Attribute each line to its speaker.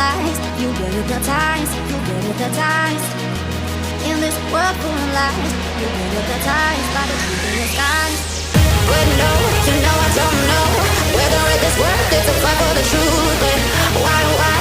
Speaker 1: lies, you get hypnotized, you get hypnotized. In this world full of lies, you get hypnotized by the truth in the skies. But no, you know I don't know whether it is worth it to fight for the truth. But why